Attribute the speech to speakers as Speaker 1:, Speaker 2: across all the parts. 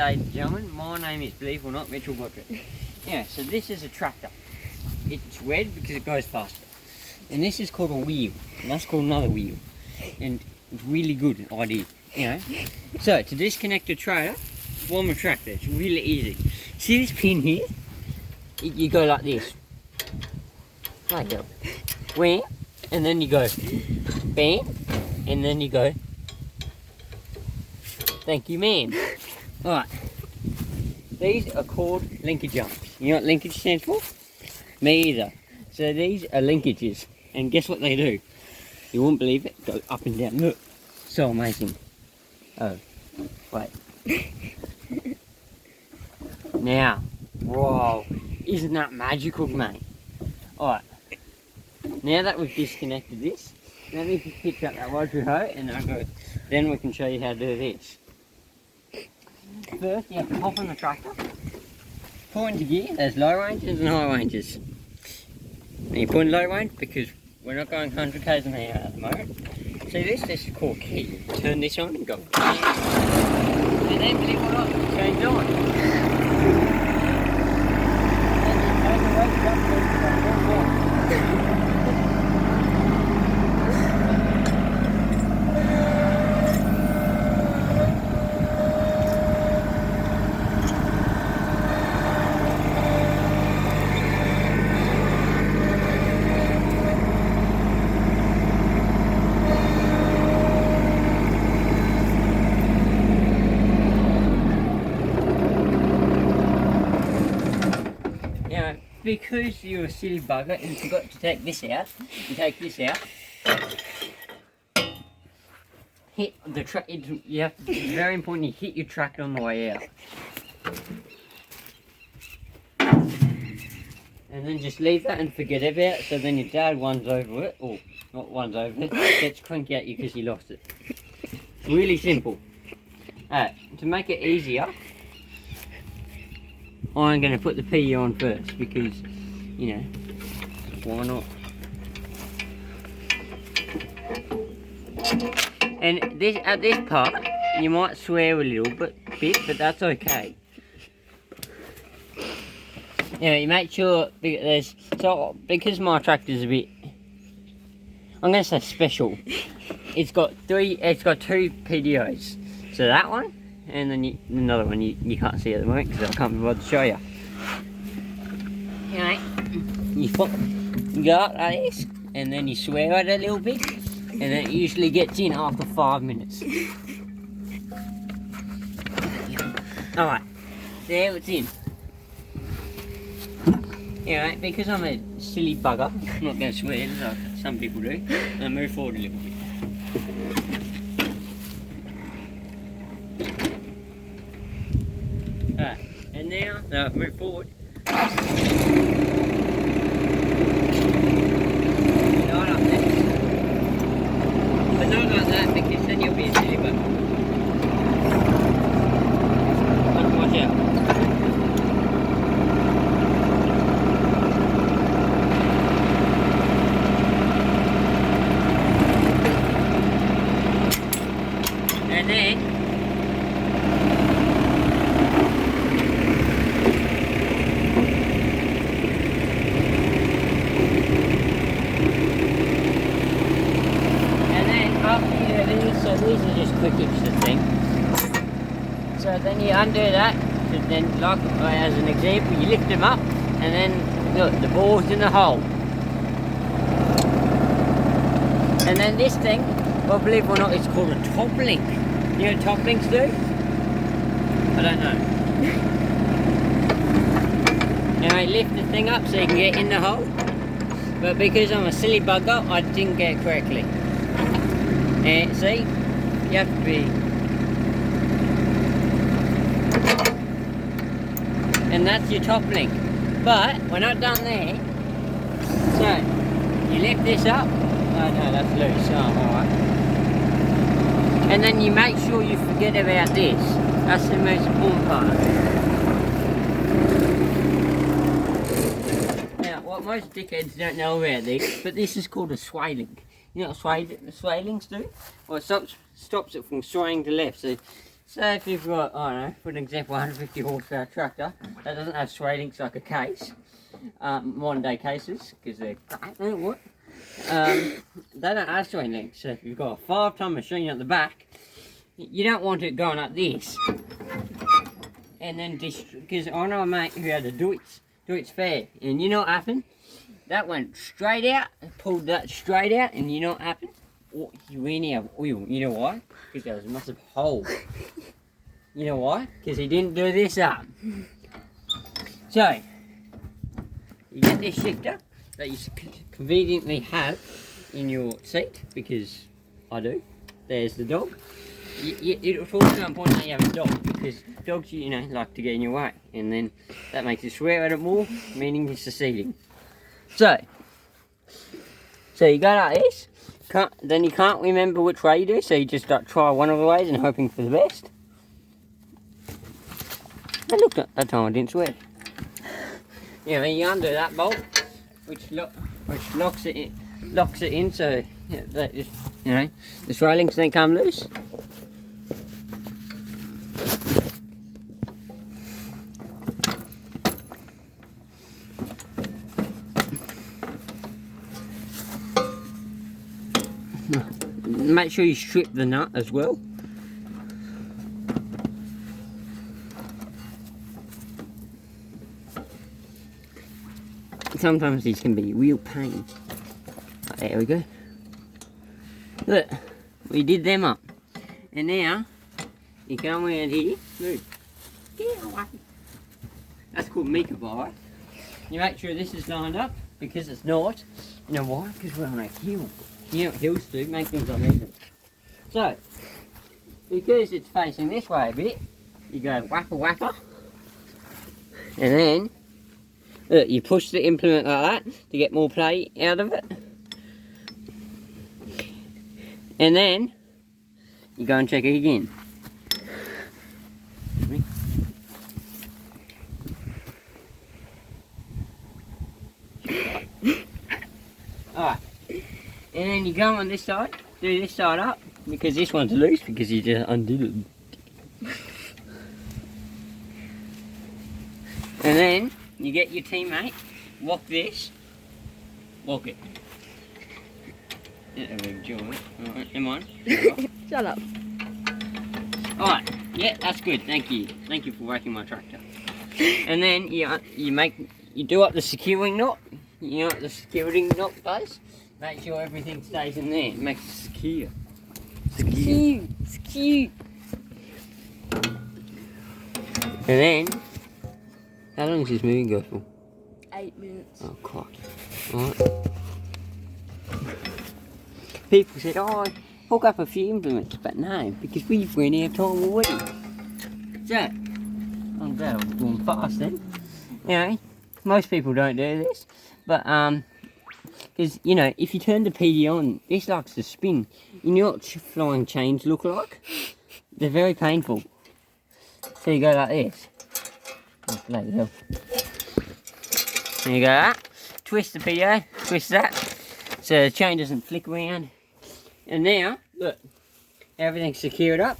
Speaker 1: ladies and gentlemen, my name is, believe it or not, Mitchell Godric. Yeah, so this is a tractor. It's red because it goes faster. And this is called a wheel, and that's called another wheel. And it's really good idea, you know. So, to disconnect your trailer from a tractor, it's really easy. See this pin here? You go like this. Like that. Wham, and then you go bam, and then you go thank you, man. Alright, these are called linkage jumps. You know what linkage stands for? Me either. So these are linkages, and guess what they do? You won't believe it, go up and down. Look, so amazing. Oh, wait. Now, whoa, isn't that magical, mate? Alright, now that we've disconnected this, let me pick up that rotary hoe and then we can show you how to do this. First, you have to hop on the tractor, pull into gear. There's low ranges and high ranges. And you put in low range because we're not going 100 k's an hour at the moment. See this? This is called key. Turn this on and go. And then, believe it or not, change on. And you turn the weight up to because you're a silly bugger and forgot to take this out, you take this out, hit the it's very important you hit your tractor on the way out. And then just leave that and forget about it, so then your dad runs over it, or not runs over it, gets cranky at you because he lost it. Really simple. To make it easier, I'm going to put the PU on first because, you know, why not? And this at this part, you might swear a little bit, but that's okay. You know, you make sure because my tractor's a bit, I'm going to say special. It's got two PDOs. So that one. And then another one you can't see at the moment because I can't be bothered to show you. You go up like this, and then you swear at it a little bit, and then it usually gets in after 5 minutes. Alright, there it's in. Alright, because I'm a silly bugger, I'm not going to swear like some people do, and I move forward a little bit. And now, move forward. Not up there. But not like that because then you'll be a silly bugger. Watch out. And then so these are just quick extra things. So then you undo that, so then like as an example, you lift them up and then look, the ball's in the hole. And then this thing, well believe it or not, it's called a top link. You know what top links do? I don't know. Anyway, lift the thing up so you can get in the hole. But because I'm a silly bugger, I didn't get it correctly. And see, you have to be, and that's your top link. But we're not done there. So you lift this up. Oh no, that's loose. Oh, alright. And then you make sure you forget about this. That's the most important part. Now, what most dickheads don't know about this, but this is called a sway link. You know what sway links do? Well, it stops it from swaying to left. So So if you've got, I don't know, for an example, 150 horsepower tractor that doesn't have sway links like a case, modern day cases, because they're crap, what? They don't have sway links. So if you've got a 5-ton machine at the back, you don't want it going like this. And then, because I know a mate who had a Deutz Fair, and you know what happened? That went straight out, pulled that straight out, and you know what happened? Oh, you ran out of oil. You know why? Because there was a massive hole. You know why? Because he didn't do this up. So, you get this shifter that you conveniently have in your seat, because I do. There's the dog. It's also important that you have a dog, because dogs, you know, like to get in your way, and then that makes you swear at it more, meaning you're succeeding. So you go like this. Then you can't remember which way you do, so you just try one of the ways and hoping for the best. And look, that time I didn't swear. Yeah, then you undo that bolt, which locks it in, so yeah, that just, you know, the sway links then come loose. Make sure you strip the nut as well. Sometimes these can be a real pain. Oh, there we go. Look, we did them up. And now, you come around here. Move. Get away. That's called Mika bar. You make sure this is lined up, because it's not. You know why? Because we're on a hill. You know what hills do, make things uneven. So, because it's facing this way a bit, you go whapper whapper. And then, look, you push the implement like that to get more play out of it. And then, you go and check it again. Alright. And then you go on this side, do this side up, because this one's loose, because you just undid it. And then, you get your teammate, walk this, walk it. Alright, come on.
Speaker 2: Shut up.
Speaker 1: Alright, yeah, that's good, thank you. Thank you for working my tractor. And then, you do up the securing knot. You know what the securing knot does? Make sure everything stays in there. It makes it secure. Secure. And then, how long does this movie go for?
Speaker 2: 8 minutes.
Speaker 1: Oh, God. Alright. People said, oh, hook up a few implements, but no, because we've run out of time already. So, I'm glad I was going fast then. You know, most people don't do this, but, because, you know, if you turn the PD on, this likes to spin. You know what flying chains look like? They're very painful. So you go like this. Oh, bloody hell. There you go, that. Twist the PDO, twist that, so the chain doesn't flick around. And now, look, everything's secured up.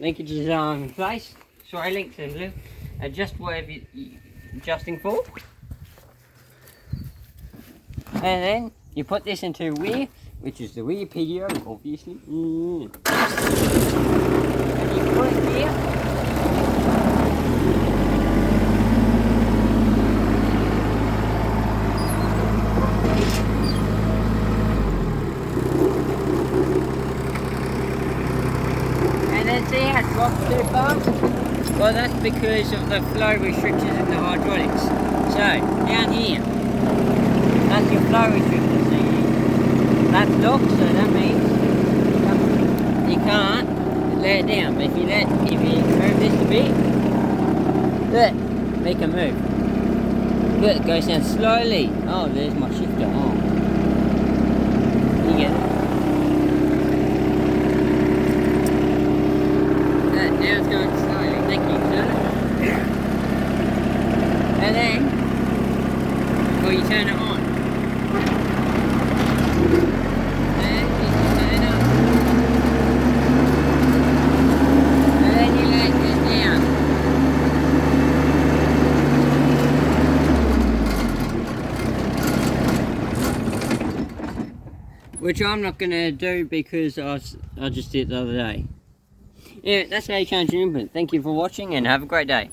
Speaker 1: Linkages are in place. Sway links are adjust whatever you're adjusting for. And then you put this into rear, which is the rear PDO, obviously. And you put it here. And then see how it drops too far? Well, that's because of the flow restrictions in the hydraulics. So, down here. That's your flow restrictor, see? That's locked, so that means you can't let it down. But if you move this a bit, look, make a move. Look, it goes down slowly. Oh, there's my shifter. Oh, you get it. Look, now it's going slowly. Thank you, sir. And then, well, you turn it on. which I'm not going to do because I just did it the other day. Yeah, that's how you change an input. Thank you for watching and have a great day.